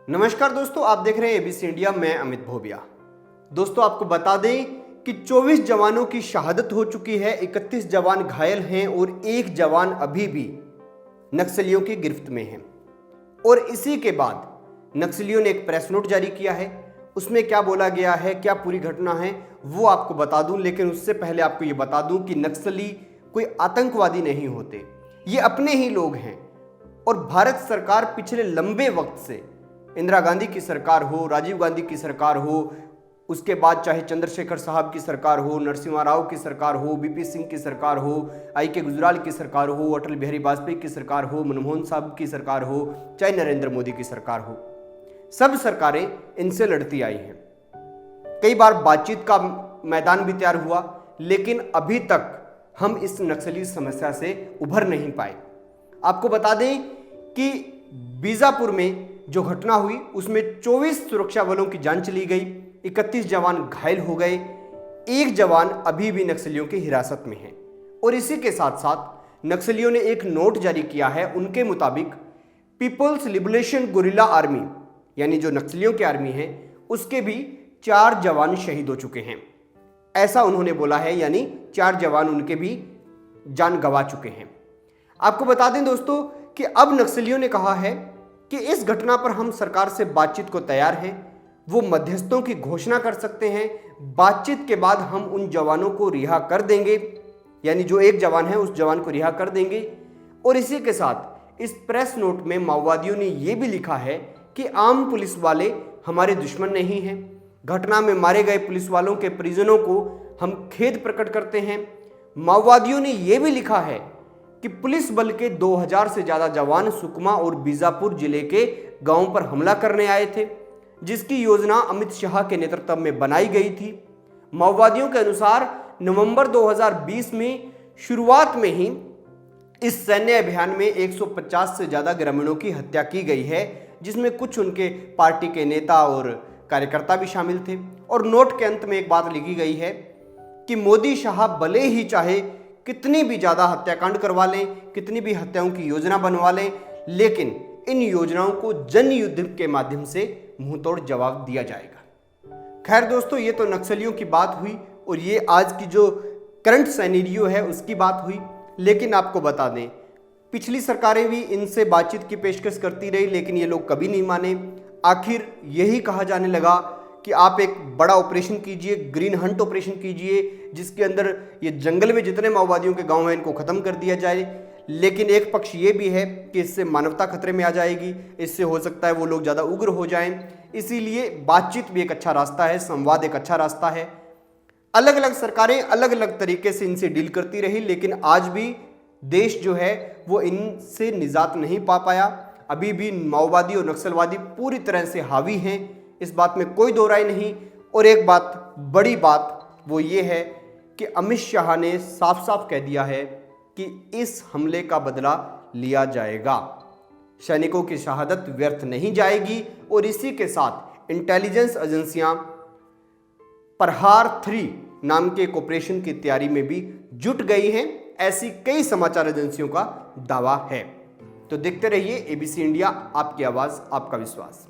नमस्कार दोस्तों, आप देख रहे हैं एबीसी इंडिया। मैं अमित भोबिया। दोस्तों, आपको बता दें कि 24 जवानों की शहादत हो चुकी है, 31 जवान घायल हैं और एक जवान अभी भी नक्सलियों की गिरफ्त में है। और इसी के बाद नक्सलियों ने एक प्रेस नोट जारी किया है। उसमें क्या बोला गया है, क्या पूरी घटना है, वो आपको बता दूं। लेकिन उससे पहले आपको ये बता दूं कि नक्सली कोई आतंकवादी नहीं होते, ये अपने ही लोग हैं। और भारत सरकार पिछले लंबे वक्त से, इंदिरा गांधी की सरकार हो, राजीव गांधी की सरकार हो, उसके बाद चाहे चंद्रशेखर साहब की सरकार हो, नरसिम्हा राव की सरकार हो, बीपी सिंह की सरकार हो, आई.के. गुजराल की सरकार हो, अटल बिहारी वाजपेयी की सरकार हो, मनमोहन साहब की सरकार हो, चाहे नरेंद्र मोदी की सरकार हो, सब सरकारें इनसे लड़ती आई हैं। कई बार बातचीत का मैदान भी तैयार हुआ, लेकिन अभी तक हम इस नक्सली समस्या से उभर नहीं पाए। आपको बता दें कि बीजापुर में जो घटना हुई उसमें 24 सुरक्षा बलों की जान चली गई, 31 जवान घायल हो गए, एक जवान अभी भी नक्सलियों की हिरासत में है। और इसी के साथ साथ नक्सलियों ने एक नोट जारी किया है। उनके मुताबिक पीपल्स लिबरेशन गुरिल्ला आर्मी, यानी जो नक्सलियों की आर्मी है, उसके भी 4 जवान शहीद हो चुके हैं, ऐसा उन्होंने बोला है। यानी 4 जवान उनके भी जान गंवा चुके हैं। आपको बता दें दोस्तों कि अब नक्सलियों ने कहा है कि इस घटना पर हम सरकार से बातचीत को तैयार हैं। वो मध्यस्थों की घोषणा कर सकते हैं। बातचीत के बाद हम उन जवानों को रिहा कर देंगे, यानी जो एक जवान है उस जवान को रिहा कर देंगे। और इसी के साथ इस प्रेस नोट में माओवादियों ने यह भी लिखा है कि आम पुलिस वाले हमारे दुश्मन नहीं हैं। घटना में मारे गए पुलिस वालों के परिजनों को हम खेद प्रकट करते हैं। माओवादियों ने यह भी लिखा है कि पुलिस बल के 2000 से ज्यादा जवान सुकमा और बीजापुर जिले के गांवों पर हमला करने आए थे, जिसकी योजना अमित शाह के नेतृत्व में बनाई गई थी। माओवादियों के अनुसार नवंबर 2020 में शुरुआत में ही इस सैन्य अभियान में 150 से ज्यादा ग्रामीणों की हत्या की गई है, जिसमें कुछ उनके पार्टी के नेता और कार्यकर्ता भी शामिल थे। और नोट के अंत में एक बात लिखी गई है कि मोदी शाह भले ही चाहे कितनी भी ज्यादा हत्याकांड करवा लें, कितनी भी हत्याओं की योजना बनवा लें, लेकिन इन योजनाओं को जन युद्ध के माध्यम से मुंहतोड़ जवाब दिया जाएगा। खैर दोस्तों, ये तो नक्सलियों की बात हुई और ये आज की जो करंट सिनेरियो है उसकी बात हुई। लेकिन आपको बता दें, पिछली सरकारें भी इनसे बातचीत की पेशकश करती रही, लेकिन ये लोग कभी नहीं माने। आखिर यही कहा जाने लगा कि आप एक बड़ा ऑपरेशन कीजिए, ग्रीन हंट ऑपरेशन कीजिए, जिसके अंदर ये जंगल में जितने माओवादियों के गांव हैं इनको खत्म कर दिया जाए। लेकिन एक पक्ष ये भी है कि इससे मानवता खतरे में आ जाएगी, इससे हो सकता है वो लोग ज़्यादा उग्र हो जाएं। इसीलिए बातचीत भी एक अच्छा रास्ता है, संवाद एक अच्छा रास्ता है। अलग अलग सरकारें अलग अलग तरीके से इनसे डील करती रही, लेकिन आज भी देश जो है वो इनसे निजात नहीं पा पाया। अभी भी माओवादी और नक्सलवादी पूरी तरह से हावी हैं, इस बात में कोई दो राय नहीं। और एक बात, बड़ी बात वो ये है कि अमित शाह ने साफ साफ कह दिया है कि इस हमले का बदला लिया जाएगा। सैनिकों की शहादत व्यर्थ नहीं जाएगी। और इसी के साथ इंटेलिजेंस एजेंसियां प्रहार 3 नाम के एक ऑपरेशन की तैयारी में भी जुट गई हैं, ऐसी कई समाचार एजेंसियों का दावा है। तो देखते रहिए एबीसी इंडिया, आपकी आवाज, आपका विश्वास।